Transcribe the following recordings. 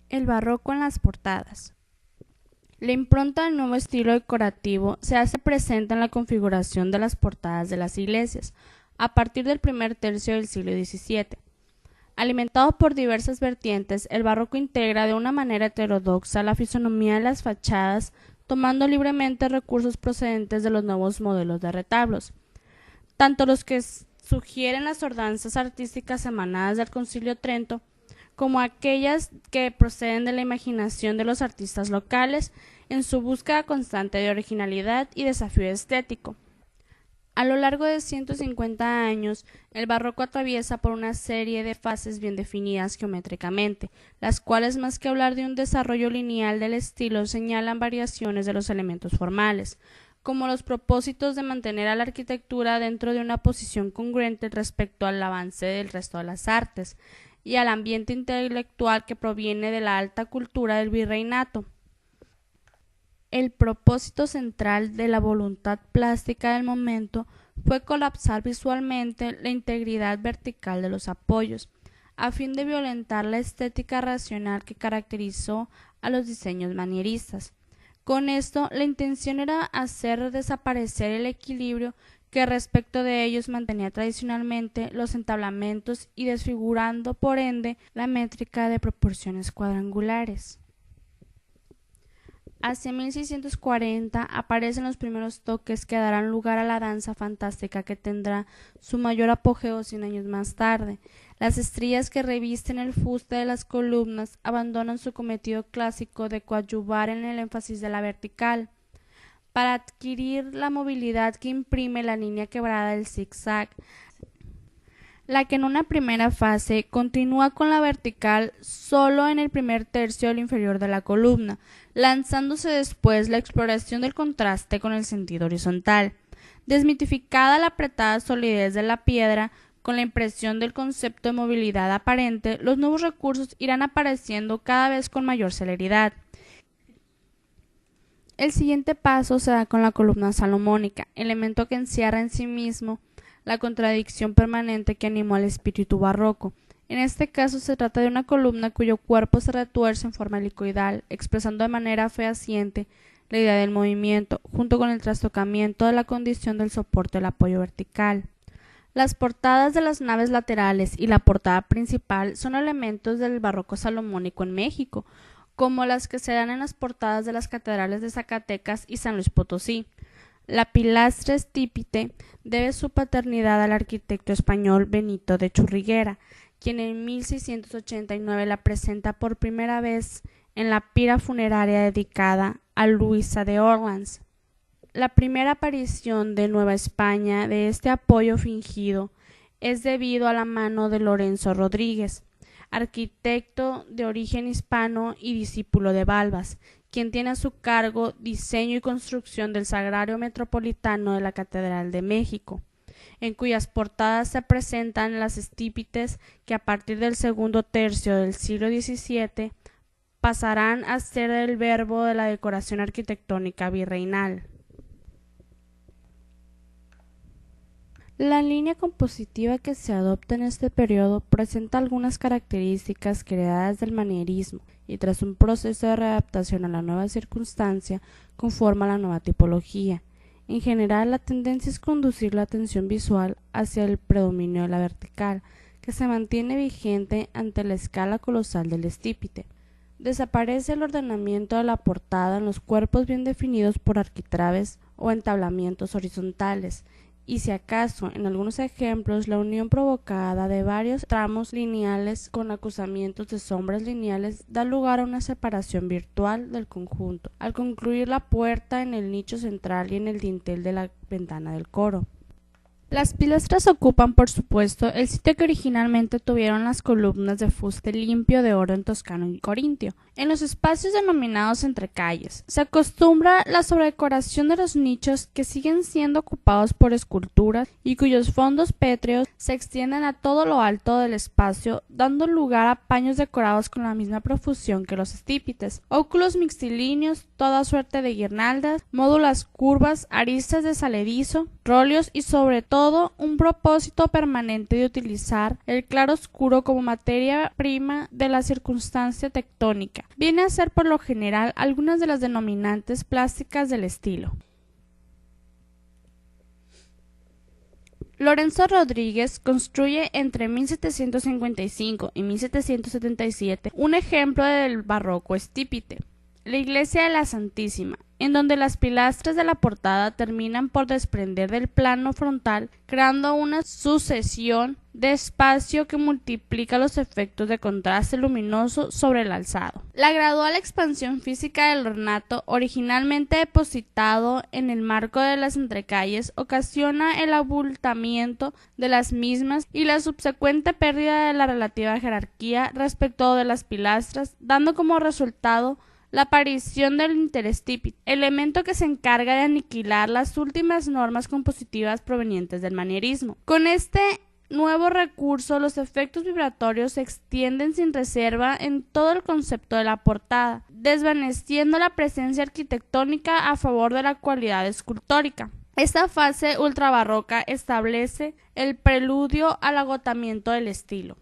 El barroco en las portadas. La impronta del nuevo estilo decorativo se hace presente en la configuración de las portadas de las iglesias, a partir del primer tercio del siglo XVII. Alimentado por diversas vertientes, el barroco integra de una manera heterodoxa la fisonomía de las fachadas, tomando libremente recursos procedentes de los nuevos modelos de retablos, tanto los que sugieren las ordenanzas artísticas emanadas del Concilio de Trento, como aquellas que proceden de la imaginación de los artistas locales en su búsqueda constante de originalidad y desafío estético. A lo largo de 150 años, el barroco atraviesa por una serie de fases bien definidas geométricamente, las cuales, más que hablar de un desarrollo lineal del estilo, señalan variaciones de los elementos formales, como los propósitos de mantener a la arquitectura dentro de una posición congruente respecto al avance del resto de las artes, y al ambiente intelectual que proviene de la alta cultura del virreinato. El propósito central de la voluntad plástica del momento fue colapsar visualmente la integridad vertical de los apoyos, a fin de violentar la estética racional que caracterizó a los diseños manieristas. Con esto, la intención era hacer desaparecer el equilibrio que respecto de ellos mantenía tradicionalmente los entablamentos y desfigurando por ende la métrica de proporciones cuadrangulares. Hacia 1640 aparecen los primeros toques que darán lugar a la danza fantástica que tendrá su mayor apogeo 100 años más tarde. Las estrías que revisten el fuste de las columnas abandonan su cometido clásico de coadyuvar en el énfasis de la vertical, para adquirir la movilidad que imprime la línea quebrada del zigzag, la que en una primera fase continúa con la vertical solo en el primer tercio del inferior de la columna, lanzándose después la exploración del contraste con el sentido horizontal. Desmitificada la apretada solidez de la piedra, con la impresión del concepto de movilidad aparente, los nuevos recursos irán apareciendo cada vez con mayor celeridad. El siguiente paso se da con la columna salomónica, elemento que encierra en sí mismo la contradicción permanente que animó al espíritu barroco. En este caso se trata de una columna cuyo cuerpo se retuerce en forma helicoidal, expresando de manera fehaciente la idea del movimiento, junto con el trastocamiento de la condición del soporte del apoyo vertical. Las portadas de las naves laterales y la portada principal son elementos del barroco salomónico en México, como las que se dan en las portadas de las catedrales de Zacatecas y San Luis Potosí. La pilastra estípite debe su paternidad al arquitecto español Benito de Churriguera, quien en 1689 la presenta por primera vez en la pira funeraria dedicada a Luisa de Orleans. La primera aparición de Nueva España de este apoyo fingido es debido a la mano de Lorenzo Rodríguez, arquitecto de origen hispano y discípulo de Balbas, quien tiene a su cargo diseño y construcción del Sagrario Metropolitano de la Catedral de México, en cuyas portadas se presentan las estípites que a partir del segundo tercio del siglo XVII pasarán a ser el verbo de la decoración arquitectónica virreinal. La línea compositiva que se adopta en este periodo presenta algunas características heredadas del manierismo y tras un proceso de readaptación a la nueva circunstancia conforma la nueva tipología. En general, la tendencia es conducir la atención visual hacia el predominio de la vertical, que se mantiene vigente ante la escala colosal del estípite. Desaparece el ordenamiento de la portada en los cuerpos bien definidos por arquitraves o entablamientos horizontales, y si acaso, en algunos ejemplos, la unión provocada de varios tramos lineales con acusamientos de sombras lineales da lugar a una separación virtual del conjunto, al concluir la puerta en el nicho central y en el dintel de la ventana del coro. Las pilastras ocupan, por supuesto, el sitio que originalmente tuvieron las columnas de fuste limpio de orden toscano y corintio. En los espacios denominados entrecalles, se acostumbra la sobredecoración de los nichos que siguen siendo ocupados por esculturas y cuyos fondos pétreos se extienden a todo lo alto del espacio, dando lugar a paños decorados con la misma profusión que los estípites, óculos mixtilíneos, toda suerte de guirnaldas, módulas curvas, aristas de saledizo, roleos y sobre todo todo un propósito permanente de utilizar el claroscuro como materia prima de la circunstancia tectónica. Viene a ser por lo general algunas de las denominantes plásticas del estilo. Lorenzo Rodríguez construye entre 1755 y 1777 un ejemplo del barroco estípite, la iglesia de la Santísima, en donde las pilastras de la portada terminan por desprender del plano frontal, creando una sucesión de espacio que multiplica los efectos de contraste luminoso sobre el alzado. La gradual expansión física del ornato, originalmente depositado en el marco de las entrecalles, ocasiona el abultamiento de las mismas y la subsecuente pérdida de la relativa jerarquía respecto de las pilastras, dando como resultado la aparición del interestípite, elemento que se encarga de aniquilar las últimas normas compositivas provenientes del manierismo. Con este nuevo recurso, los efectos vibratorios se extienden sin reserva en todo el concepto de la portada, desvaneciendo la presencia arquitectónica a favor de la cualidad escultórica. Esta fase ultrabarroca establece el preludio al agotamiento del estilo.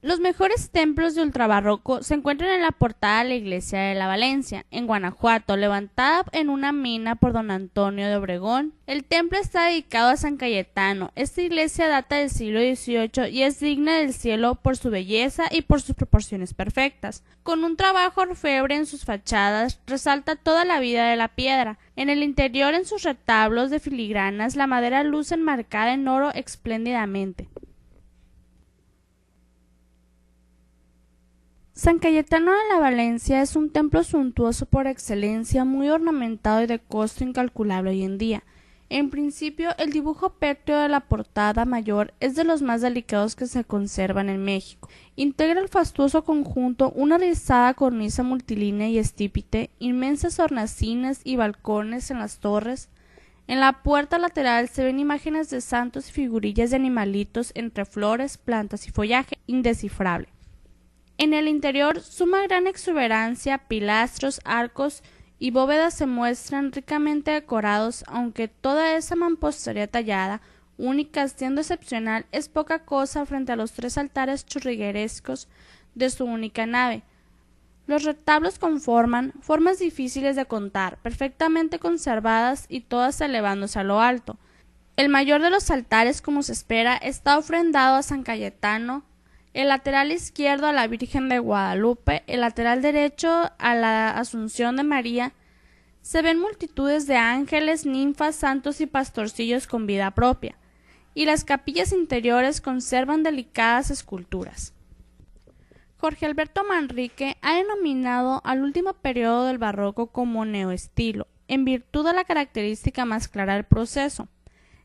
Los mejores templos de ultrabarroco se encuentran en la portada de la iglesia de la Valencia, en Guanajuato, levantada en una mina por don Antonio de Obregón. El templo está dedicado a San Cayetano. Esta iglesia data del siglo XVIII y es digna del cielo por su belleza y por sus proporciones perfectas. Con un trabajo orfebre en sus fachadas, resalta toda la vida de la piedra. En el interior, en sus retablos de filigranas, la madera luce enmarcada en oro espléndidamente. San Cayetano de la Valencia es un templo suntuoso por excelencia, muy ornamentado y de costo incalculable hoy en día. En principio, el dibujo pétreo de la portada mayor es de los más delicados que se conservan en México. Integra el fastuoso conjunto una rizada cornisa multilínea y estípite, inmensas hornacinas y balcones en las torres. En la puerta lateral se ven imágenes de santos y figurillas de animalitos entre flores, plantas y follaje, indescifrable. En el interior, suma gran exuberancia, pilastros, arcos y bóvedas se muestran ricamente decorados, aunque toda esa mampostería tallada, única siendo excepcional, es poca cosa frente a los 3 altares churriguerescos de su única nave. Los retablos conforman formas difíciles de contar, perfectamente conservadas y todas elevándose a lo alto. El mayor de los altares, como se espera, está ofrendado a San Cayetano, el lateral izquierdo a la Virgen de Guadalupe, el lateral derecho a la Asunción de María. Se ven multitudes de ángeles, ninfas, santos y pastorcillos con vida propia, y las capillas interiores conservan delicadas esculturas. Jorge Alberto Manrique ha denominado al último periodo del barroco como neoestilo, en virtud de la característica más clara del proceso.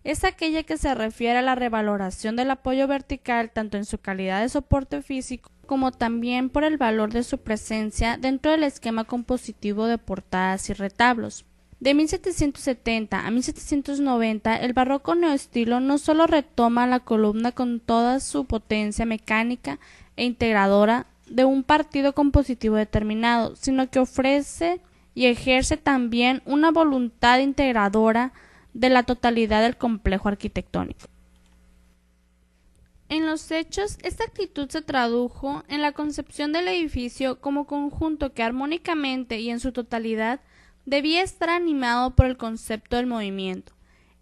Es aquella que se refiere a la revaloración del apoyo vertical tanto en su calidad de soporte físico como también por el valor de su presencia dentro del esquema compositivo de portadas y retablos. De 1770 a 1790, el barroco neoestilo no solo retoma la columna con toda su potencia mecánica e integradora de un partido compositivo determinado, sino que ofrece y ejerce también una voluntad integradora de la totalidad del complejo arquitectónico. En los hechos, esta actitud se tradujo en la concepción del edificio como conjunto que armónicamente y en su totalidad debía estar animado por el concepto del movimiento,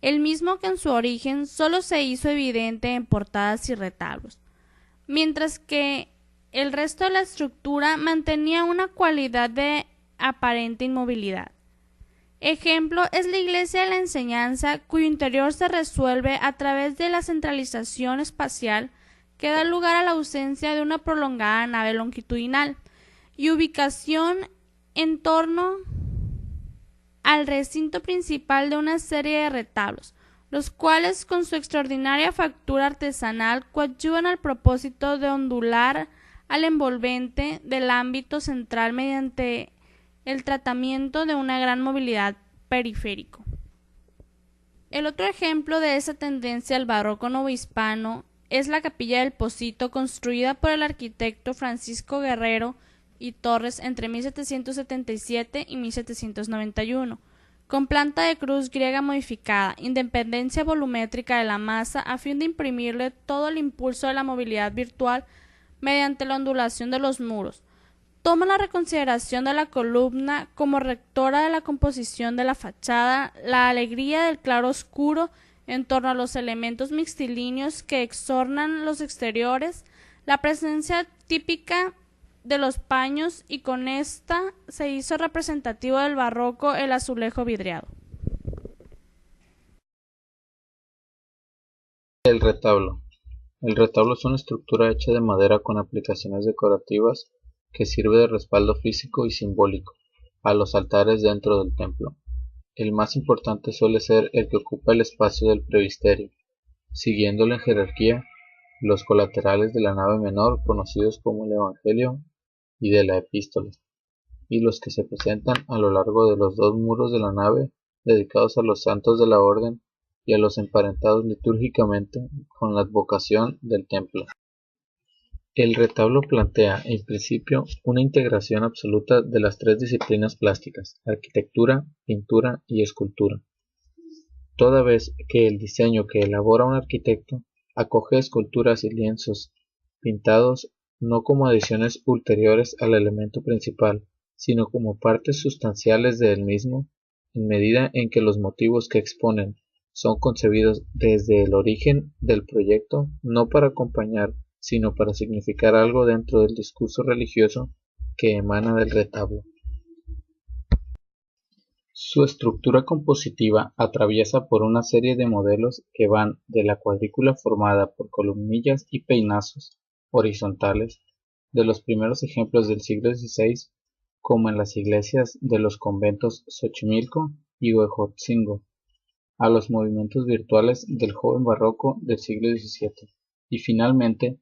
el mismo que en su origen solo se hizo evidente en portadas y retablos, mientras que el resto de la estructura mantenía una cualidad de aparente inmovilidad. Ejemplo es la iglesia de la enseñanza, cuyo interior se resuelve a través de la centralización espacial que da lugar a la ausencia de una prolongada nave longitudinal y ubicación en torno al recinto principal de una serie de retablos, los cuales con su extraordinaria factura artesanal coadyuvan al propósito de ondular al envolvente del ámbito central mediante el tratamiento de una gran movilidad periférico. El otro ejemplo de esa tendencia al barroco novohispano es la capilla del Pocito, construida por el arquitecto Francisco Guerrero y Torres entre 1777 y 1791, con planta de cruz griega modificada, independencia volumétrica de la masa a fin de imprimirle todo el impulso de la movilidad virtual mediante la ondulación de los muros. Toma la reconsideración de la columna como rectora de la composición de la fachada, la alegría del claro oscuro en torno a los elementos mixtilíneos que exornan los exteriores, la presencia típica de los paños, y con esta se hizo representativo del barroco el azulejo vidriado. El retablo. El retablo es una estructura hecha de madera con aplicaciones decorativas que sirve de respaldo físico y simbólico a los altares dentro del templo. El más importante suele ser el que ocupa el espacio del presbiterio, siguiéndolo en jerarquía los colaterales de la nave menor, conocidos como el Evangelio y de la Epístola, y los que se presentan a lo largo de los dos muros de la nave, dedicados a los santos de la orden y a los emparentados litúrgicamente con la advocación del templo. El retablo plantea, en principio, una integración absoluta de las tres disciplinas plásticas: arquitectura, pintura y escultura, toda vez que el diseño que elabora un arquitecto acoge esculturas y lienzos pintados no como adiciones ulteriores al elemento principal, sino como partes sustanciales de él mismo, en medida en que los motivos que exponen son concebidos desde el origen del proyecto, no para acompañar, sino para significar algo dentro del discurso religioso que emana del retablo. Su estructura compositiva atraviesa por una serie de modelos que van de la cuadrícula formada por columnillas y peinazos horizontales de los primeros ejemplos del siglo XVI, como en las iglesias de los conventos Xochimilco y Huejotzingo, a los movimientos virtuales del joven barroco del siglo XVII, y finalmente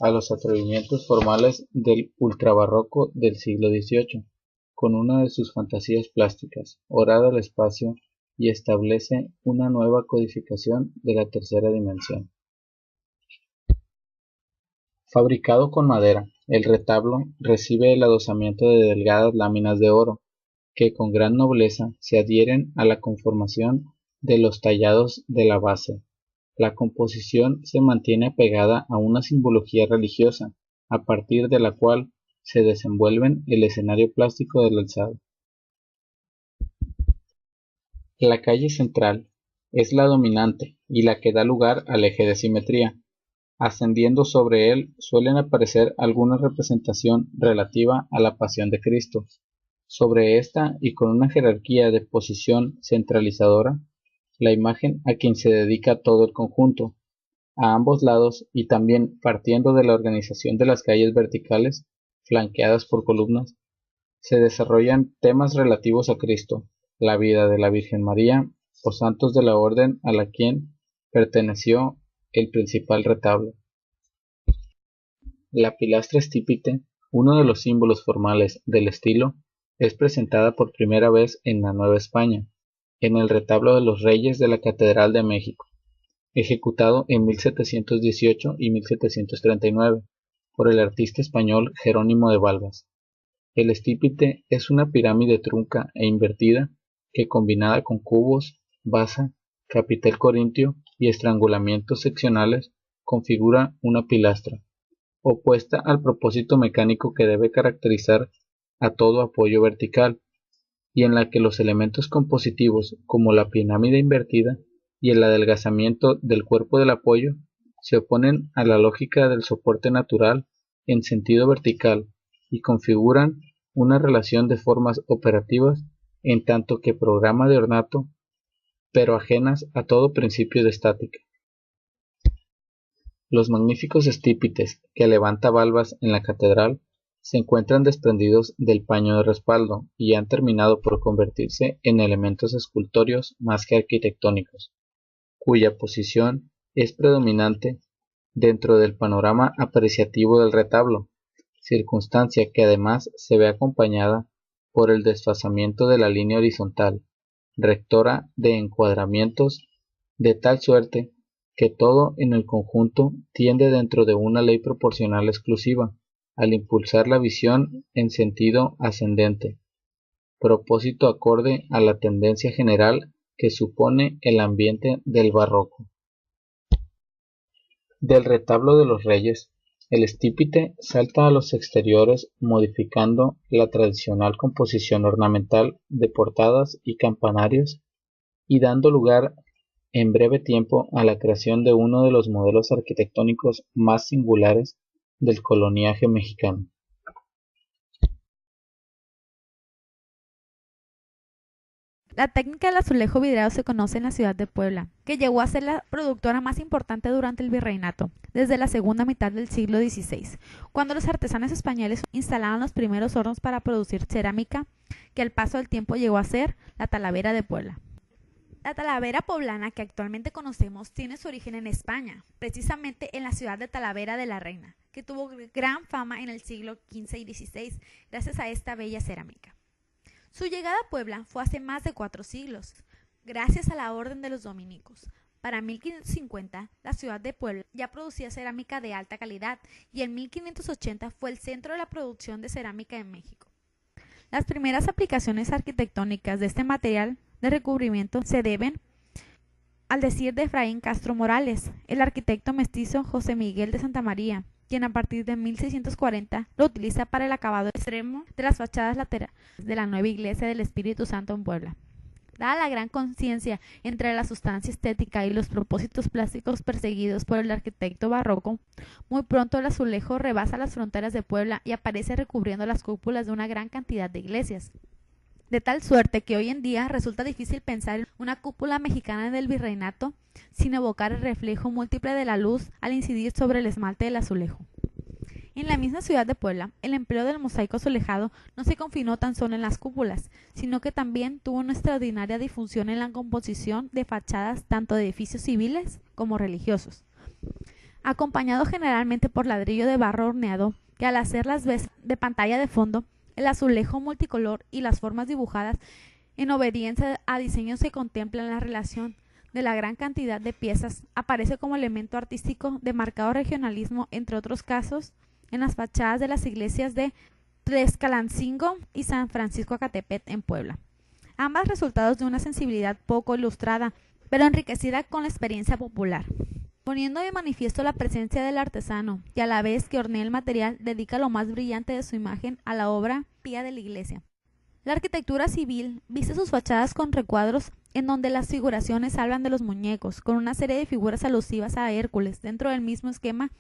a los atrevimientos formales del ultrabarroco del siglo XVIII, con una de sus fantasías plásticas, horada al espacio y establece una nueva codificación de la tercera dimensión. Fabricado con madera, el retablo recibe el adosamiento de delgadas láminas de oro, que con gran nobleza se adhieren a la conformación de los tallados de la base. La composición se mantiene apegada a una simbología religiosa, a partir de la cual se desenvuelven el escenario plástico del alzado. La calle central es la dominante y la que da lugar al eje de simetría. Ascendiendo sobre él suelen aparecer alguna representación relativa a la pasión de Cristo. Sobre esta, y con una jerarquía de posición centralizadora, la imagen a quien se dedica todo el conjunto. A ambos lados, y también partiendo de la organización de las calles verticales, flanqueadas por columnas, se desarrollan temas relativos a Cristo, la vida de la Virgen María o santos de la orden a la quien perteneció el principal retablo. La pilastra estípite, uno de los símbolos formales del estilo, es presentada por primera vez en la Nueva España, en el retablo de los Reyes de la Catedral de México, ejecutado en 1718 y 1739 por el artista español Jerónimo de Balbas. El estípite es una pirámide trunca e invertida que, combinada con cubos, basa, capitel corintio y estrangulamientos seccionales, configura una pilastra, opuesta al propósito mecánico que debe caracterizar a todo apoyo vertical, y en la que los elementos compositivos, como la pirámide invertida y el adelgazamiento del cuerpo del apoyo, se oponen a la lógica del soporte natural en sentido vertical y configuran una relación de formas operativas en tanto que programa de ornato, pero ajenas a todo principio de estática. Los magníficos estípites que levanta Balbas en la catedral se encuentran desprendidos del paño de respaldo y han terminado por convertirse en elementos escultóreos más que arquitectónicos, cuya posición es predominante dentro del panorama apreciativo del retablo, circunstancia que además se ve acompañada por el desfasamiento de la línea horizontal, rectora de encuadramientos, de tal suerte que todo en el conjunto tiende dentro de una ley proporcional exclusiva, al impulsar la visión en sentido ascendente. propósito acorde a la tendencia general que supone el ambiente del barroco. Del retablo de los Reyes, el estípite salta a los exteriores modificando la tradicional composición ornamental de portadas y campanarios y dando lugar en breve tiempo a la creación de uno de los modelos arquitectónicos más singulares del coloniaje mexicano. La técnica del azulejo vidriado se conoce en la ciudad de Puebla, que llegó a ser la productora más importante durante el virreinato, desde la segunda mitad del siglo XVI, cuando los artesanos españoles instalaron los primeros hornos para producir cerámica, que al paso del tiempo llegó a ser la Talavera de Puebla. La Talavera poblana que actualmente conocemos tiene su origen en España, precisamente en la ciudad de Talavera de la Reina, que tuvo gran fama en el siglo XV y XVI gracias a esta bella cerámica. Su llegada a Puebla fue hace más de 4 siglos, gracias a la Orden de los Dominicos. Para 1550, la ciudad de Puebla ya producía cerámica de alta calidad y en 1580 fue el centro de la producción de cerámica en México. Las primeras aplicaciones arquitectónicas de este material de recubrimiento se deben al decir de Efraín Castro Morales, el arquitecto mestizo José Miguel de Santa María, quien a partir de 1640 lo utiliza para el acabado extremo de las fachadas laterales de la nueva iglesia del Espíritu Santo en Puebla. Dada la gran conciencia entre la sustancia estética y los propósitos plásticos perseguidos por el arquitecto barroco, muy pronto el azulejo rebasa las fronteras de Puebla y aparece recubriendo las cúpulas de una gran cantidad de iglesias. De tal suerte que hoy en día resulta difícil pensar en una cúpula mexicana del virreinato sin evocar el reflejo múltiple de la luz al incidir sobre el esmalte del azulejo. En la misma ciudad de Puebla, el empleo del mosaico azulejado no se confinó tan solo en las cúpulas, sino que también tuvo una extraordinaria difusión en la composición de fachadas tanto de edificios civiles como religiosos. Acompañado generalmente por ladrillo de barro horneado, que al hacer las veces de pantalla de fondo, el azulejo multicolor y las formas dibujadas en obediencia a diseños que contemplan la relación de la gran cantidad de piezas, aparece como elemento artístico de marcado regionalismo, entre otros casos, en las fachadas de las iglesias de Tlaxcalancingo y San Francisco Acatepet en Puebla. Ambas resultados de una sensibilidad poco ilustrada, pero enriquecida con la experiencia popular, poniendo de manifiesto la presencia del artesano, y a la vez que hornea el material, dedica lo más brillante de su imagen a la obra pía de la iglesia. La arquitectura civil viste sus fachadas con recuadros en donde las figuraciones hablan de los muñecos, con una serie de figuras alusivas a Hércules, dentro del mismo esquema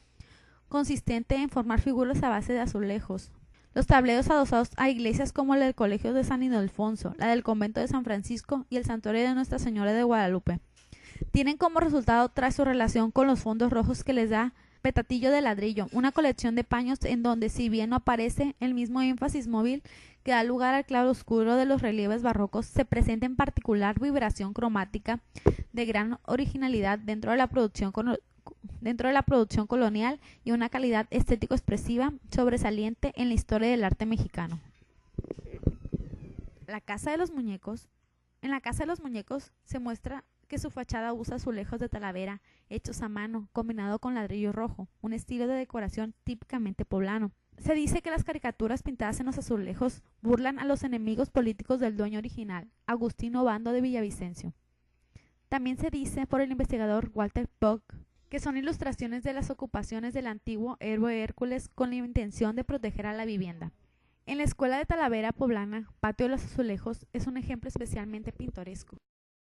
consistente en formar figuras a base de azulejos. Los tableros adosados a iglesias como la del Colegio de San Ildefonso, la del Convento de San Francisco y el Santuario de Nuestra Señora de Guadalupe tienen como resultado, tras su relación con los fondos rojos que les da Petatillo de ladrillo, una colección de paños en donde, si bien no aparece el mismo énfasis móvil que da lugar al claroscuro de los relieves barrocos, se presenta en particular vibración cromática de gran originalidad dentro de la producción colonial y una calidad estético expresiva sobresaliente en la historia del arte mexicano. La Casa de los Muñecos. En la Casa de los Muñecos se muestra que su fachada usa azulejos de talavera hechos a mano, combinado con ladrillo rojo, un estilo de decoración típicamente poblano. Se dice que las caricaturas pintadas en los azulejos burlan a los enemigos políticos del dueño original, Agustín Obando de Villavicencio. También se dice por el investigador Walter Puck que son ilustraciones de las ocupaciones del antiguo héroe Hércules con la intención de proteger a la vivienda. En la escuela de Talavera poblana, Patio de los Azulejos es un ejemplo especialmente pintoresco.